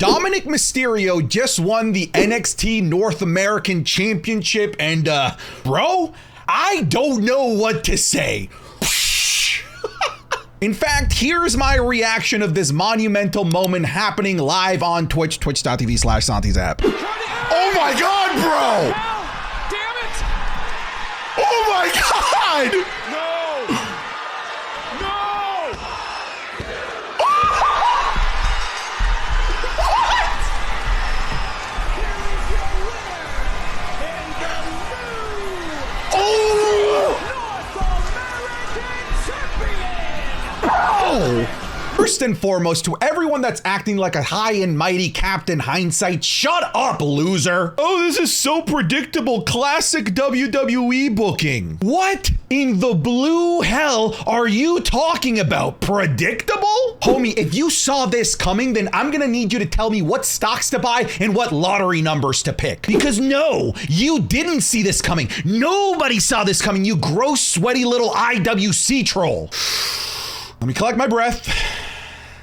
Dominik Mysterio just won the NXT North American Championship and, bro, I don't know what to say. In fact, here's my reaction of this monumental moment happening live on Twitch, twitch.tv/SantiZap. Oh my God, bro! Damn it! Oh my God! No! No! First and foremost, to everyone that's acting like a high and mighty Captain Hindsight, shut up, loser. Oh, this is so predictable. Classic WWE booking. What in the blue hell are you talking about? Predictable? Homie, if you saw this coming, then I'm gonna need you to tell me what stocks to buy and what lottery numbers to pick. Because no, you didn't see this coming. Nobody saw this coming, you gross, sweaty little IWC troll. Let me collect my breath.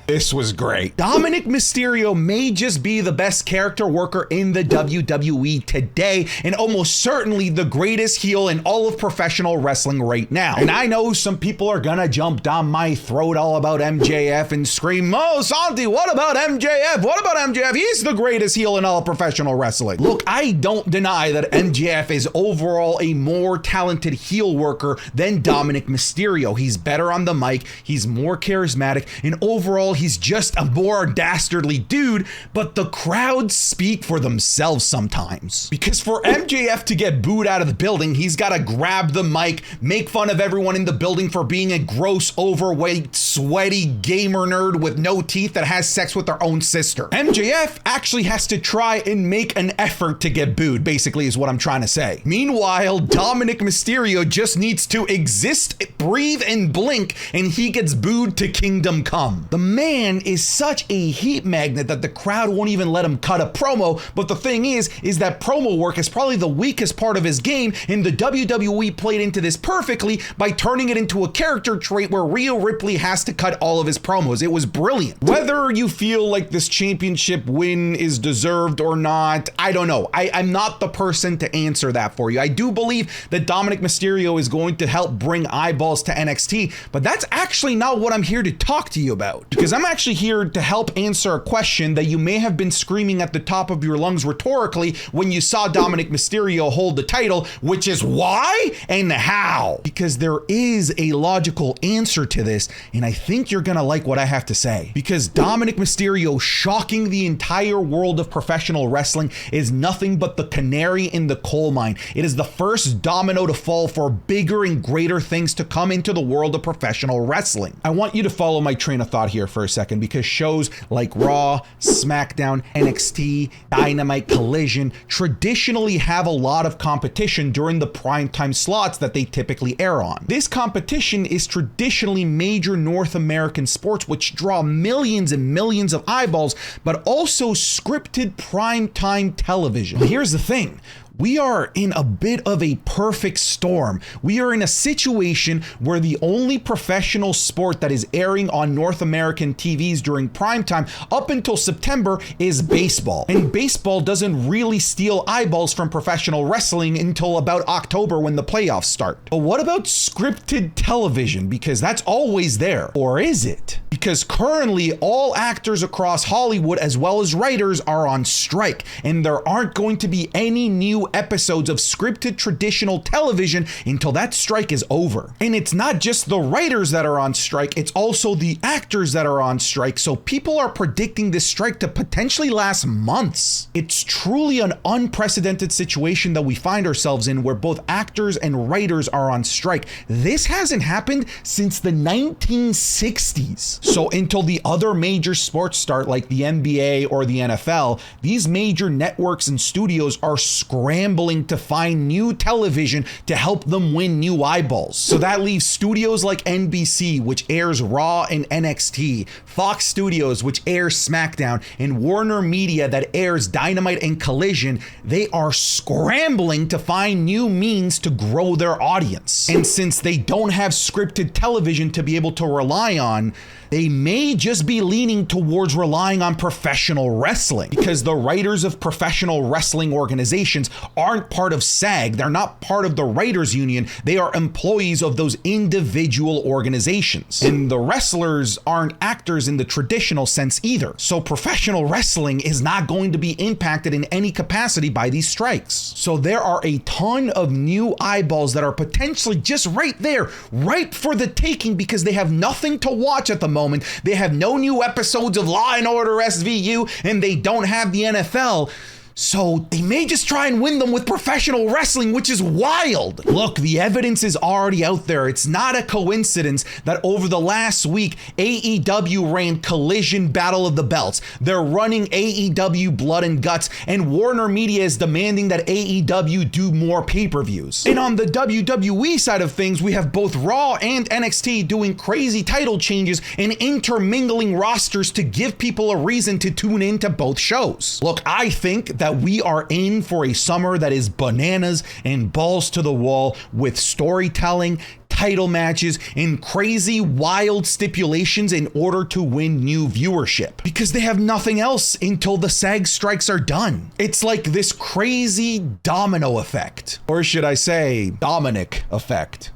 This was great. Dominik Mysterio may just be the best character worker in the WWE today, and almost certainly the greatest heel in all of professional wrestling right now. And I know some people are gonna jump down my throat all about MJF and scream, "Oh, Santi, what about MJF? What about MJF? He's the greatest heel in all of professional wrestling." Look, I don't deny that MJF is overall a more talented heel worker than Dominik Mysterio. He's better on the mic, he's more charismatic, and overall, he's just a more dastardly dude, but the crowds speak for themselves sometimes. Because for MJF to get booed out of the building, he's gotta grab the mic, make fun of everyone in the building for being a gross, overweight, sweaty gamer nerd with no teeth that has sex with their own sister. MJF actually has to try and make an effort to get booed, basically is what I'm trying to say. Meanwhile, Dominik Mysterio just needs to exist, breathe, and blink, and he gets booed to kingdom come. The man is such a heat magnet that the crowd won't even let him cut a promo, but the thing is that promo work is probably the weakest part of his game, and the WWE played into this perfectly by turning it into a character trait where Rhea Ripley has to cut all of his promos. It was brilliant. Whether you feel like this championship win is deserved or not, I don't know. I'm not the person to answer that for you. I do believe that Dominik Mysterio is going to help bring eyeballs to NXT, but that's actually not what I'm here to talk to you about, because I'm actually here to help answer a question that you may have been screaming at the top of your lungs rhetorically when you saw Dominik Mysterio hold the title, which is why and how. Because there is a logical answer to this, and I think you're gonna like what I have to say. Because Dominik Mysterio shocking the entire world of professional wrestling is nothing but the canary in the coal mine. It is the first domino to fall for bigger and greater things to come into the world of professional wrestling. I want you to follow my train of thought here for a second, because shows like Raw, SmackDown, NXT, Dynamite, Collision traditionally have a lot of competition during the primetime slots that they typically air on. This competition is traditionally major North American sports, which draw millions and millions of eyeballs, but also scripted primetime television. Here's the thing. We are in a bit of a perfect storm. We are in a situation where the only professional sport that is airing on North American TVs during primetime up until September is baseball. And baseball doesn't really steal eyeballs from professional wrestling until about October when the playoffs start. But what about scripted television? Because that's always there. Or is it? Because currently all actors across Hollywood as well as writers are on strike, and there aren't going to be any new episodes of scripted traditional television until that strike is over. And it's not just the writers that are on strike, it's also the actors that are on strike. So people are predicting this strike to potentially last months. It's truly an unprecedented situation that we find ourselves in, where both actors and writers are on strike. This hasn't happened since the 1960s. So until the other major sports start, like the NBA or the NFL, these major networks and studios are scrambling to find new television to help them win new eyeballs. So that leaves studios like NBC, which airs Raw and NXT, Fox Studios, which airs SmackDown, and Warner Media that airs Dynamite and Collision. They are scrambling to find new means to grow their audience. And since they don't have scripted television to be able to rely on, they may just be leaning towards relying on professional wrestling, because the writers of professional wrestling organizations aren't part of SAG. They're not part of the writers union. They are employees of those individual organizations. And the wrestlers aren't actors in the traditional sense either. So professional wrestling is not going to be impacted in any capacity by these strikes. So there are a ton of new eyeballs that are potentially just right there, ripe for the taking, because they have nothing to watch at the moment. They have no new episodes of Law and Order SVU, and they don't have the NFL. So they may just try and win them with professional wrestling, which is wild. Look, the evidence is already out there. It's not a coincidence that over the last week, AEW ran Collision Battle of the Belts. They're running AEW Blood and Guts, and Warner Media is demanding that AEW do more pay-per-views. And on the WWE side of things, we have both Raw and NXT doing crazy title changes and intermingling rosters to give people a reason to tune into both shows. Look, I think that we are in for a summer that is bananas and balls to the wall with storytelling, title matches, and crazy wild stipulations in order to win new viewership, because they have nothing else until the SAG strikes are done. It's like this crazy domino effect, or should I say Dominik effect.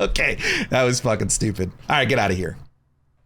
Okay, that was fucking stupid. All right, get out of here.